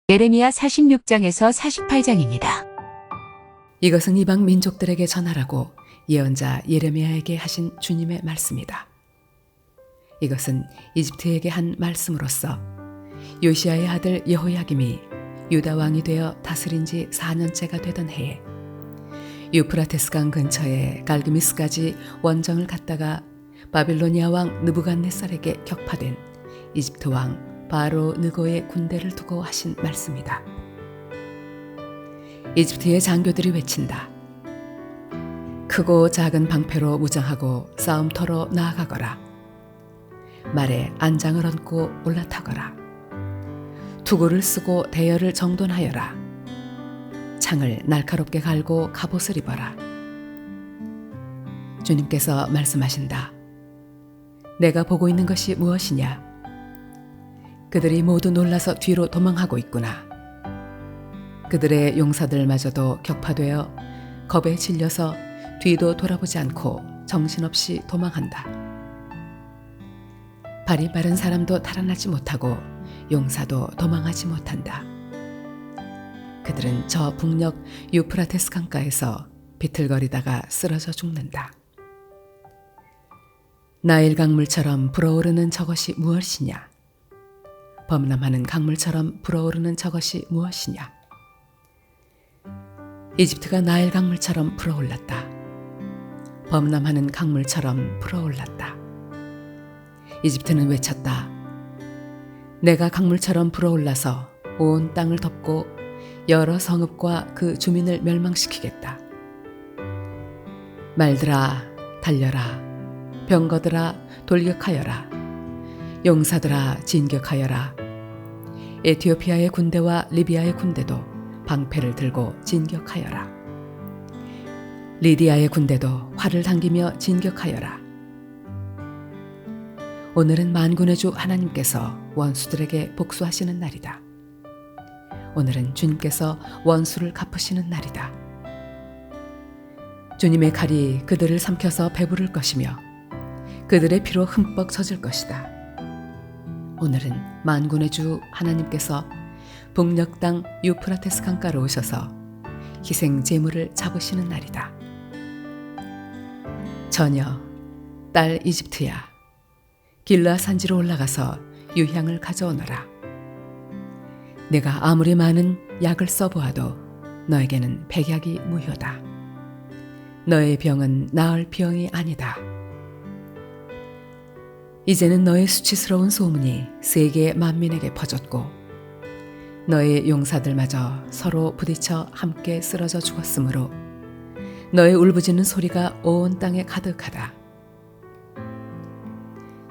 예레미야 46장에서 48장입니다. 이것은 이방 민족들에게 전하라고 예언자 예레미야에게 하신 주님의 말씀이다. 이것은 이집트에게 한 말씀으로서 요시야의 아들 여호야김이 유다 왕이 되어 다스린 지 4년째가 되던 해에 유프라테스강 근처에 갈그미스까지 원정을 갔다가 바빌로니아 왕 느부갓네살에게 격파된 이집트 왕 바로 느고의 군대를 두고 하신 말씀이다. 이집트의 장교들이 외친다. 크고 작은 방패로 무장하고 싸움터로 나아가거라. 말에 안장을 얹고 올라타거라. 투구를 쓰고 대열을 정돈하여라. 창을 날카롭게 갈고 갑옷을 입어라. 주님께서 말씀하신다. 내가 보고 있는 것이 무엇이냐? 그들이 모두 놀라서 뒤로 도망하고 있구나. 그들의 용사들마저도 격파되어 겁에 질려서 뒤도 돌아보지 않고 정신없이 도망한다. 발이 빠른 사람도 달아나지 못하고 용사도 도망하지 못한다. 그들은 저 북녘 유프라테스 강가에서 비틀거리다가 쓰러져 죽는다. 나일 강물처럼 불어오르는 저것이 무엇이냐? 범람하는 강물처럼 불어오르는 저것이 무엇이냐? 이집트가 나일 강물처럼 불어올랐다. 범람하는 강물처럼 불어올랐다. 이집트는 외쳤다. 내가 강물처럼 불어올라서 온 땅을 덮고 여러 성읍과 그 주민을 멸망시키겠다. 말들아 달려라. 병거들아 돌격하여라. 용사들아 진격하여라. 에티오피아의 군대와 리비아의 군대도 방패를 들고 진격하여라. 리디아의 군대도 활을 당기며 진격하여라. 오늘은 만군의 주 하나님께서 원수들에게 복수하시는 날이다. 오늘은 주님께서 원수를 갚으시는 날이다. 주님의 칼이 그들을 삼켜서 배부를 것이며 그들의 피로 흠뻑 젖을 것이다. 오늘은 만군의 주 하나님께서 북녘 땅 유프라테스 강가로 오셔서 희생 제물을 잡으시는 날이다. 처녀, 딸 이집트야, 길라 산지로 올라가서 유향을 가져오너라. 내가 아무리 많은 약을 써보아도 너에게는 백약이 무효다. 너의 병은 나을 병이 아니다. 이제는 너의 수치스러운 소문이 세계 만민에게 퍼졌고 너의 용사들마저 서로 부딪혀 함께 쓰러져 죽었으므로 너의 울부짖는 소리가 온 땅에 가득하다.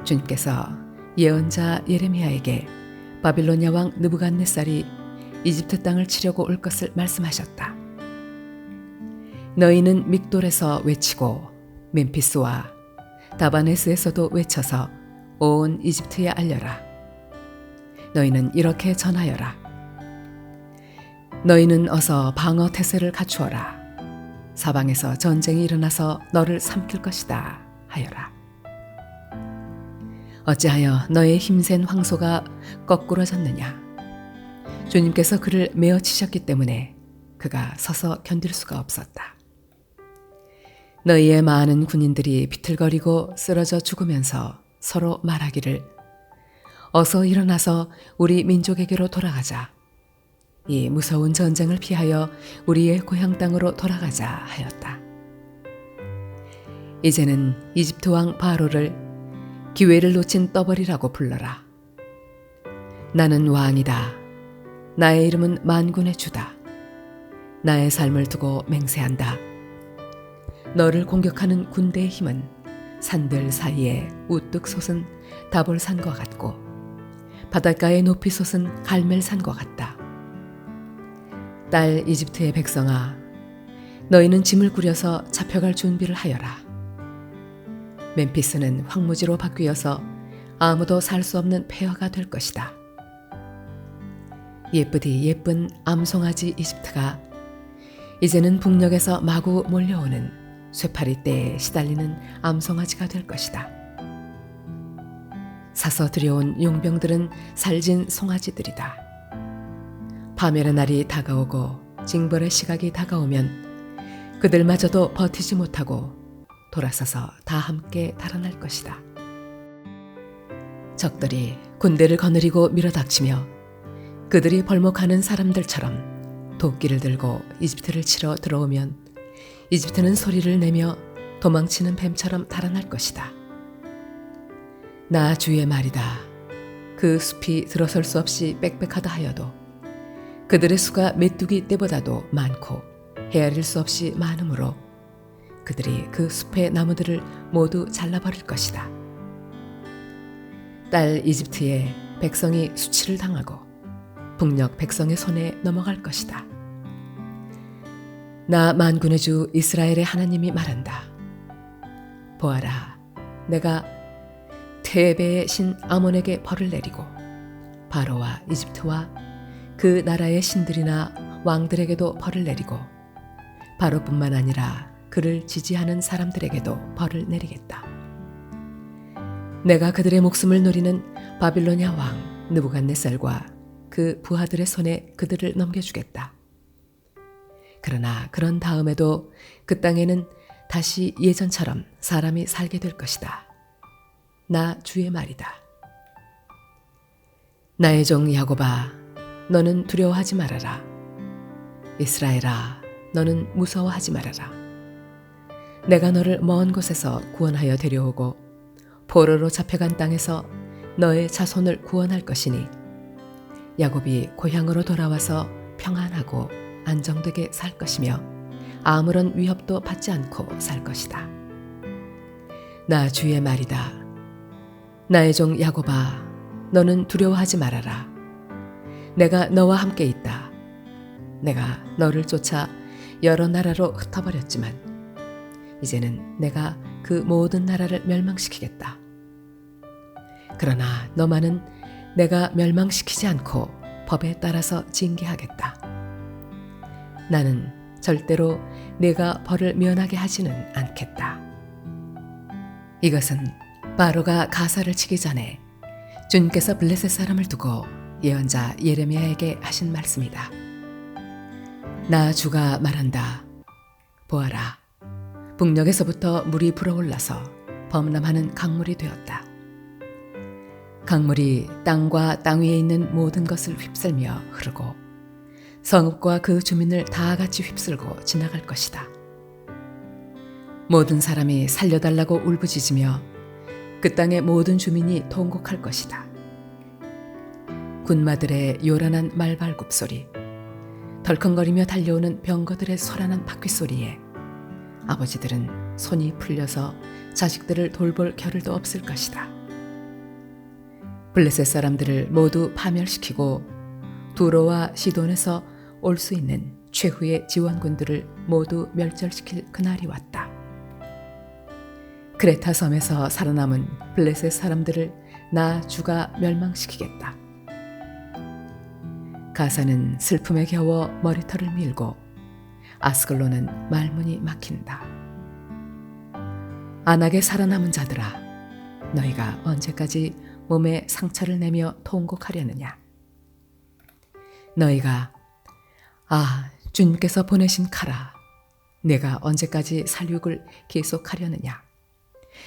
주님께서 예언자 예레미야에게 바빌로니아 왕 느부갓네살이 이집트 땅을 치려고 올 것을 말씀하셨다. 너희는 믹돌에서 외치고 멤피스와 다바네스에서도 외쳐서 온 이집트에 알려라. 너희는 이렇게 전하여라. 너희는 어서 방어 태세를 갖추어라. 사방에서 전쟁이 일어나서 너를 삼킬 것이다 하여라. 어찌하여 너의 힘센 황소가 거꾸러졌느냐? 주님께서 그를 메어 치셨기 때문에 그가 서서 견딜 수가 없었다. 너희의 많은 군인들이 비틀거리고 쓰러져 죽으면서 서로 말하기를 어서 일어나서 우리 민족에게로 돌아가자. 이 무서운 전쟁을 피하여 우리의 고향 땅으로 돌아가자 하였다. 이제는 이집트 왕 바로를 기회를 놓친 떠벌이라고 불러라. 나는 왕이다. 나의 이름은 만군의 주다. 나의 삶을 두고 맹세한다. 너를 공격하는 군대의 힘은 산들 사이에 우뚝 솟은 다볼산과 같고 바닷가에 높이 솟은 갈멜산과 같다. 딸 이집트의 백성아, 너희는 짐을 꾸려서 잡혀갈 준비를 하여라. 멤피스는 황무지로 바뀌어서 아무도 살 수 없는 폐허가 될 것이다. 예쁘디 예쁜 암송아지 이집트가 이제는 북녘에서 마구 몰려오는 쇠파리 떼에 시달리는 암송아지가 될 것이다. 사서 들여온 용병들은 살진 송아지들이다. 파멸의 날이 다가오고 징벌의 시각이 다가오면 그들마저도 버티지 못하고 돌아서서 다 함께 달아날 것이다. 적들이 군대를 거느리고 밀어닥치며 그들이 벌목하는 사람들처럼 도끼를 들고 이집트를 치러 들어오면 이집트는 소리를 내며 도망치는 뱀처럼 달아날 것이다. 나 주의 말이다. 그 숲이 들어설 수 없이 빽빽하다 하여도 그들의 수가 메뚜기 떼보다도 많고 헤아릴 수 없이 많으므로 그들이 그 숲의 나무들을 모두 잘라버릴 것이다. 딸 이집트의 백성이 수치를 당하고 북녘 백성의 손에 넘어갈 것이다. 나 만군의 주 이스라엘의 하나님이 말한다. 보아라, 내가 테베의 신 아몬에게 벌을 내리고 바로와 이집트와 그 나라의 신들이나 왕들에게도 벌을 내리고 바로뿐만 아니라 그를 지지하는 사람들에게도 벌을 내리겠다. 내가 그들의 목숨을 노리는 바빌로냐 왕 느부갓네살과 그 부하들의 손에 그들을 넘겨주겠다. 그러나 그런 다음에도 그 땅에는 다시 예전처럼 사람이 살게 될 것이다. 나 주의 말이다. 나의 종 야곱아, 너는 두려워하지 말아라. 이스라엘아, 너는 무서워하지 말아라. 내가 너를 먼 곳에서 구원하여 데려오고 포로로 잡혀간 땅에서 너의 자손을 구원할 것이니 야곱이 고향으로 돌아와서 평안하고 안정되게 살 것이며 아무런 위협도 받지 않고 살 것이다. 나 주의 말이다. 나의 종 야곱아, 너는 두려워하지 말아라. 내가 너와 함께 있다. 내가 너를 쫓아 여러 나라로 흩어버렸지만 이제는 내가 그 모든 나라를 멸망시키겠다. 그러나 너만은 내가 멸망시키지 않고 법에 따라서 징계하겠다. 나는 절대로 네가 벌을 면하게 하지는 않겠다. 이것은 바로가 가사를 치기 전에 주님께서 블레셋 사람을 두고 예언자 예레미야에게 하신 말씀이다. 나 주가 말한다. 보아라, 북녘에서부터 물이 불어올라서 범람하는 강물이 되었다. 강물이 땅과 땅 위에 있는 모든 것을 휩쓸며 흐르고 성읍과 그 주민을 다 같이 휩쓸고 지나갈 것이다. 모든 사람이 살려달라고 울부짖으며 그 땅의 모든 주민이 통곡할 것이다. 군마들의 요란한 말발굽 소리, 덜컹거리며 달려오는 병거들의 소란한 바퀴 소리에 아버지들은 손이 풀려서 자식들을 돌볼 겨를도 없을 것이다. 블레셋 사람들을 모두 파멸시키고 두로와 시돈에서 올 수 있는 최후의 지원군들을 모두 멸절시킬 그날이 왔다. 크레타 섬에서 살아남은 블레셋 사람들을 나 주가 멸망시키겠다. 가사는 슬픔에 겨워 머리털을 밀고 아스글론은 말문이 막힌다. 안악에 살아남은 자들아, 너희가 언제까지 몸에 상처를 내며 통곡하려느냐? 너희가 주님께서 보내신 칼아, 내가 언제까지 살육을 계속하려느냐?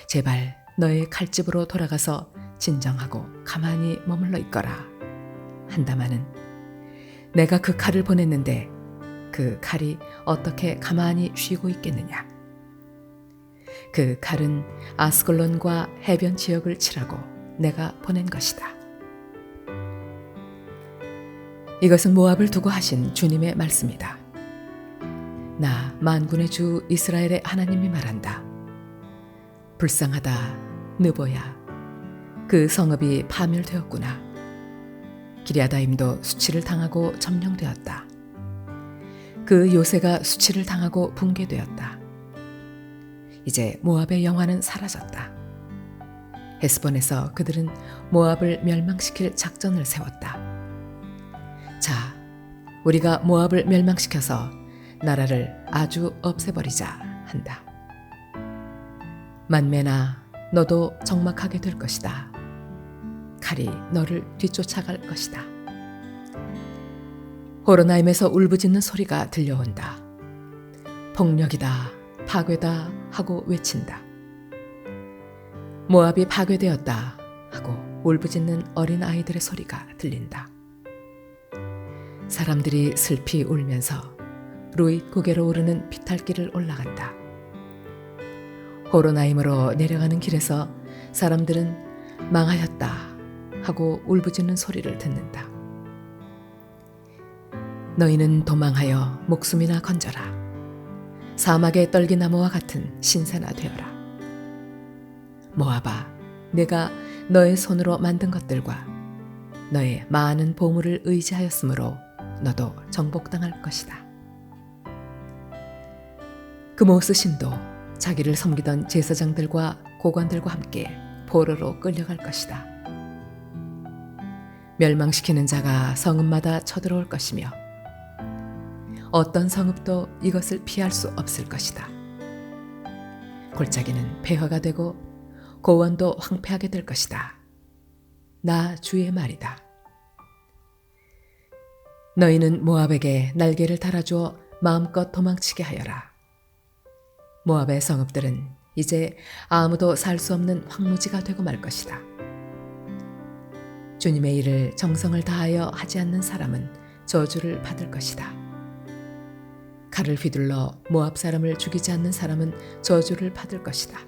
제발 너의 칼집으로 돌아가서 진정하고 가만히 머물러 있거라 한다마는 내가 그 칼을 보냈는데 그 칼이 어떻게 가만히 쉬고 있겠느냐? 그 칼은 아스글론과 해변 지역을 치라고 내가 보낸 것이다. 이것은 모압을 두고 하신 주님의 말씀이다. 나 만군의 주 이스라엘의 하나님이 말한다. 불쌍하다, 느보야. 그 성읍이 파멸되었구나. 기랴다임도 수치를 당하고 점령되었다. 그 요새가 수치를 당하고 붕괴되었다. 이제 모압의 영화는 사라졌다. 헤스본에서 그들은 모압을 멸망시킬 작전을 세웠다. 자, 우리가 모압을 멸망시켜서 나라를 아주 없애버리자 한다. 만메나, 너도 적막하게 될 것이다. 칼이 너를 뒤쫓아갈 것이다. 호로나임에서 울부짖는 소리가 들려온다. 폭력이다, 파괴다 하고 외친다. 모압이 파괴되었다 하고 울부짖는 어린 아이들의 소리가 들린다. 사람들이 슬피 울면서 루잇 고개로 오르는 비탈길을 올라간다. 호로나임으로 내려가는 길에서 사람들은 망하였다 하고 울부짖는 소리를 듣는다. 너희는 도망하여 목숨이나 건져라. 사막의 떨기나무와 같은 신세나 되어라. 모압아, 내가 너의 손으로 만든 것들과 너의 많은 보물을 의지하였으므로 너도 정복당할 것이다. 그모스 신도 자기를 섬기던 제사장들과 고관들과 함께 포로로 끌려갈 것이다. 멸망시키는 자가 성읍마다 쳐들어올 것이며 어떤 성읍도 이것을 피할 수 없을 것이다. 골짜기는 폐허가 되고 고원도 황폐하게 될 것이다. 나 주의 말이다. 너희는 모압에게 날개를 달아주어 마음껏 도망치게 하여라. 모압의 성읍들은 이제 아무도 살 수 없는 황무지가 되고 말 것이다. 주님의 일을 정성을 다하여 하지 않는 사람은 저주를 받을 것이다. 칼을 휘둘러 모압 사람을 죽이지 않는 사람은 저주를 받을 것이다.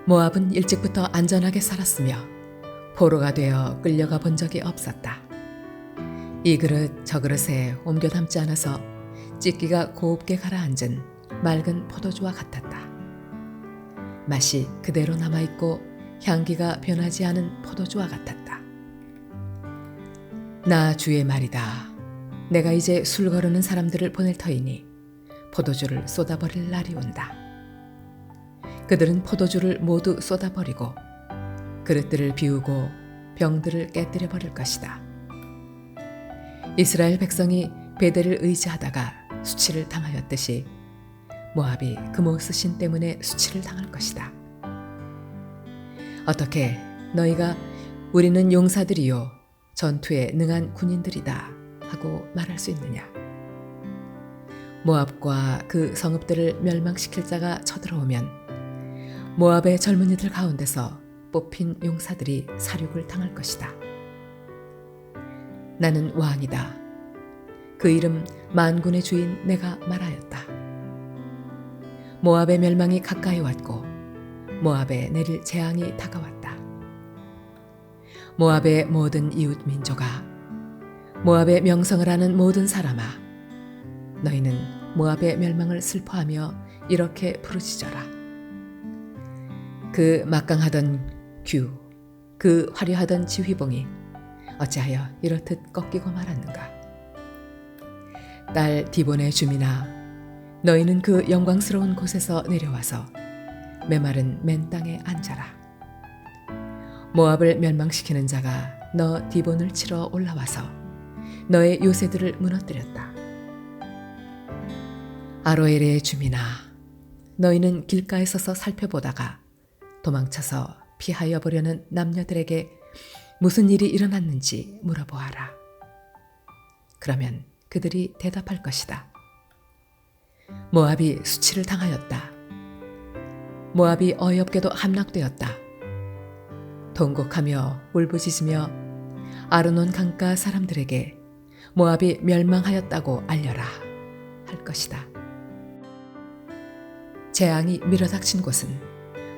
모압은 일찍부터 안전하게 살았으며 포로가 되어 끌려가 본 적이 없었다. 이 그릇 저 그릇에 옮겨 담지 않아서 찢기가 곱게 가라앉은 맑은 포도주와 같았다. 맛이 그대로 남아있고 향기가 변하지 않은 포도주와 같았다. 나 주의 말이다. 내가 이제 술 거르는 사람들을 보낼 터이니 포도주를 쏟아버릴 날이 온다. 그들은 포도주를 모두 쏟아버리고 그릇들을 비우고 병들을 깨뜨려 버릴 것이다. 이스라엘 백성이 베델을 의지하다가 수치를 당하였듯이 모압이 그모스 신 때문에 수치를 당할 것이다. 어떻게 너희가 우리는 용사들이요 전투에 능한 군인들이다 하고 말할 수 있느냐? 모압과 그 성읍들을 멸망시킬 자가 쳐들어오면 모압의 젊은이들 가운데서 뽑힌 용사들이 사륙을 당할 것이다. 나는 왕이다. 그 이름 만군의 주인 내가 말하였다. 모압의 멸망이 가까이 왔고 모압에 내릴 재앙이 다가왔다. 모압의 모든 이웃 민족아, 모압의 명성을 아는 모든 사람아, 너희는 모압의 멸망을 슬퍼하며 이렇게 부르짖어라. 그 막강하던 규, 그 화려하던 지휘봉이 어찌하여 이렇듯 꺾이고 말았는가? 딸 디본의 주민아, 너희는 그 영광스러운 곳에서 내려와서 메마른 맨 땅에 앉아라. 모압을 멸망시키는 자가 너 디본을 치러 올라와서 너의 요새들을 무너뜨렸다. 아로엘의 주민아, 너희는 길가에 서서 살펴보다가 도망쳐서 피하여 보려는 남녀들에게 무슨 일이 일어났는지 물어보아라. 그러면 그들이 대답할 것이다. 모압이 수치를 당하였다. 모압이 어이없게도 함락되었다. 통곡하며 울부짖으며 아르논 강가 사람들에게 모압이 멸망하였다고 알려라 할 것이다. 재앙이 밀어닥친 곳은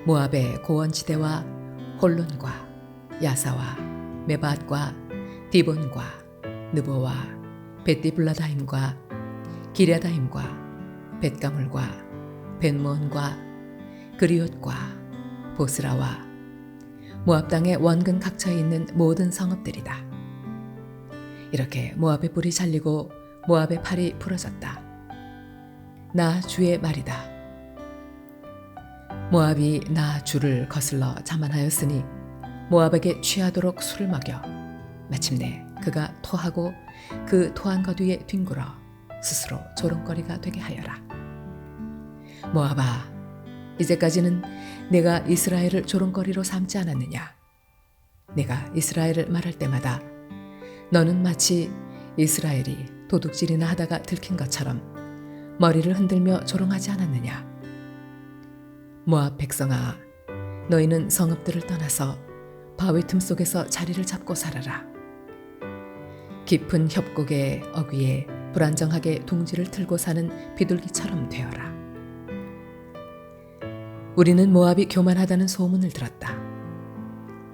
모압의 고원지대와 홀론과 야사와 메밧과 디본과 느보와 벳디블라다임과 기랴다임과 벳가물과 벳몬과 그리옷과 보스라와 모압 땅의 원근 각처에 있는 모든 성읍들이다. 이렇게 모압의 뿔이 잘리고 모압의 팔이 부러졌다. 나 주의 말이다. 모압이 나 주를 거슬러 자만하였으니 모압에게 취하도록 술을 먹여 마침내 그가 토하고 그 토한 것 위에 뒹굴어 스스로 조롱거리가 되게 하여라. 모압아, 이제까지는 내가 이스라엘을 조롱거리로 삼지 않았느냐? 내가 이스라엘을 말할 때마다 너는 마치 이스라엘이 도둑질이나 하다가 들킨 것처럼 머리를 흔들며 조롱하지 않았느냐? 모압 백성아, 너희는 성읍들을 떠나서 바위 틈 속에서 자리를 잡고 살아라. 깊은 협곡의 어귀에 불안정하게 둥지를 틀고 사는 비둘기처럼 되어라. 우리는 모압이 교만하다는 소문을 들었다.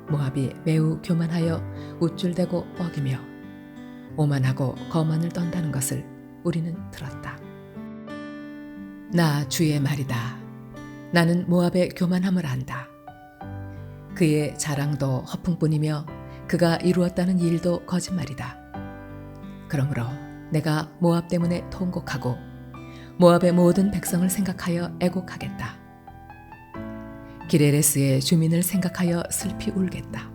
모압이 매우 교만하여 우쭐대고 뻐기며 오만하고 거만을 떤다는 것을 우리는 들었다. 나 주의 말이다. 나는 모압의 교만함을 안다. 그의 자랑도 허풍뿐이며 그가 이루었다는 일도 거짓말이다. 그러므로 내가 모압 때문에 통곡하고 모압의 모든 백성을 생각하여 애곡하겠다. 기레레스의 주민을 생각하여 슬피 울겠다.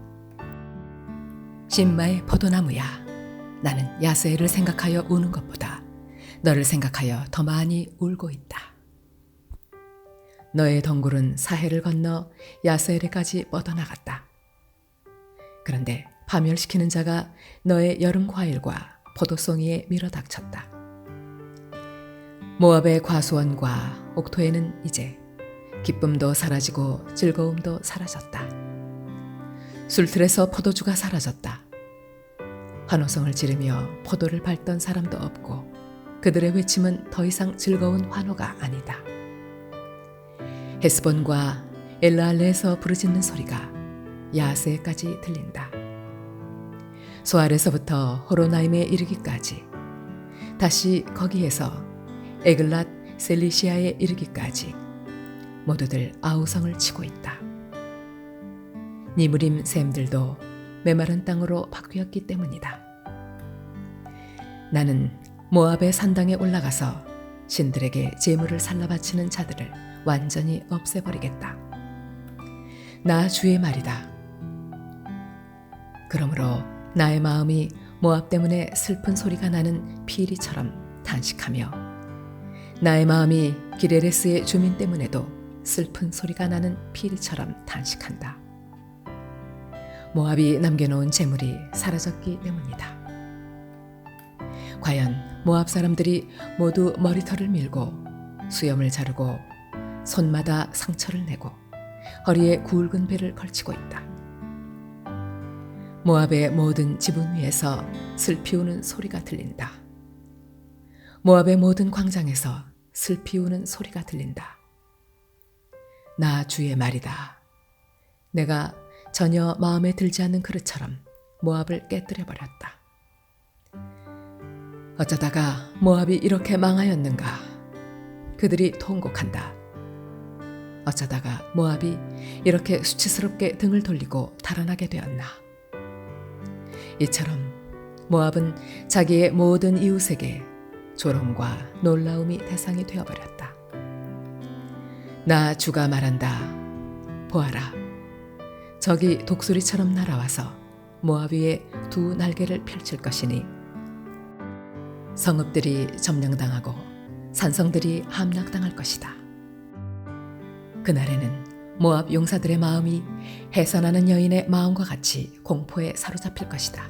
신마의 포도나무야, 나는 야스엘을 생각하여 우는 것보다 너를 생각하여 더 많이 울고 있다. 너의 덩굴은 사해를 건너 야스엘에까지 뻗어나갔다. 그런데 파멸시키는 자가 너의 여름 과일과 포도송이에 밀어닥쳤다. 모압의 과수원과 옥토에는 이제 기쁨도 사라지고 즐거움도 사라졌다. 술틀에서 포도주가 사라졌다. 환호성을 지르며 포도를 밟던 사람도 없고 그들의 외침은 더 이상 즐거운 환호가 아니다. 헤스본과 엘라알레에서 부르짖는 소리가 야세까지 들린다. 소알에서부터 호로나임에 이르기까지, 다시 거기에서 에글랏 셀리시아에 이르기까지 모두들 아우성을 치고 있다. 니무림 샘들도 메마른 땅으로 바뀌었기 때문이다. 나는 모압의 산당에 올라가서 신들에게 제물을 살라 바치는 자들을 완전히 없애버리겠다. 나 주의 말이다. 그러므로 나의 마음이 모압 때문에 슬픈 소리가 나는 피리처럼 탄식하며 나의 마음이 기레레스의 주민 때문에도 슬픈 소리가 나는 피리처럼 탄식한다. 모압이 남겨놓은 재물이 사라졌기 때문이다. 과연 모압 사람들이 모두 머리털을 밀고 수염을 자르고 손마다 상처를 내고 허리에 굵은 배를 걸치고 있다. 모압의 모든 지붕 위에서 슬피 우는 소리가 들린다. 모압의 모든 광장에서 슬피 우는 소리가 들린다. 나 주의 말이다. 내가 전혀 마음에 들지 않는 그릇처럼 모압을 깨뜨려 버렸다. 어쩌다가 모압이 이렇게 망하였는가? 그들이 통곡한다. 어쩌다가 모압이 이렇게 수치스럽게 등을 돌리고 달아나게 되었나? 이처럼 모압은 자기의 모든 이웃에게 조롱과 놀라움이 대상이 되어버렸다. 나 주가 말한다. 보아라. 적이 독수리처럼 날아와서 모압 위에 두 날개를 펼칠 것이니 성읍들이 점령당하고 산성들이 함락당할 것이다. 그날에는 모압 용사들의 마음이 해산하는 여인의 마음과 같이 공포에 사로잡힐 것이다.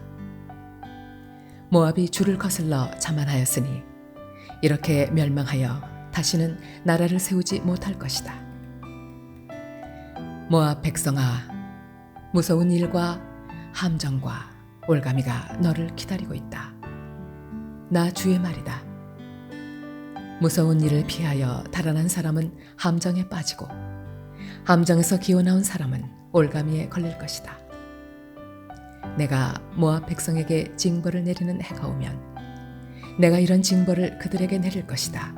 모압이 주를 거슬러 자만하였으니 이렇게 멸망하여 다시는 나라를 세우지 못할 것이다. 모압 백성아, 무서운 일과 함정과 올가미가 너를 기다리고 있다. 나 주의 말이다. 무서운 일을 피하여 달아난 사람은 함정에 빠지고 함정에서 기어나온 사람은 올가미에 걸릴 것이다. 내가 모압 백성에게 징벌을 내리는 해가 오면 내가 이런 징벌을 그들에게 내릴 것이다.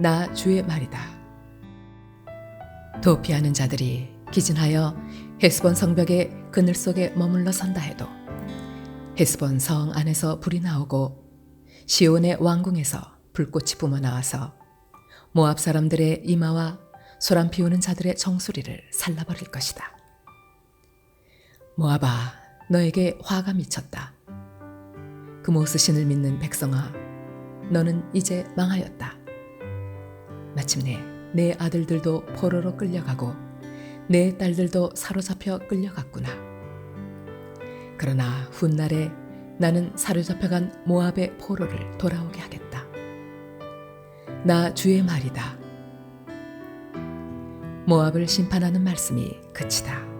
나 주의 말이다. 도피하는 자들이 기진하여 헤스본 성벽의 그늘 속에 머물러 선다 해도 헤스본 성 안에서 불이 나오고 시온의 왕궁에서 불꽃이 뿜어나와서 모압 사람들의 이마와 소란 피우는 자들의 정수리를 살라버릴 것이다. 모압아, 너에게 화가 미쳤다. 그모스 신을 믿는 백성아, 너는 이제 망하였다. 마침내 내 아들들도 포로로 끌려가고 내 딸들도 사로잡혀 끌려갔구나. 그러나 훗날에 나는 사로잡혀간 모압의 포로를 돌아오게 하겠다. 나 주의 말이다. 모압을 심판하는 말씀이 그치다.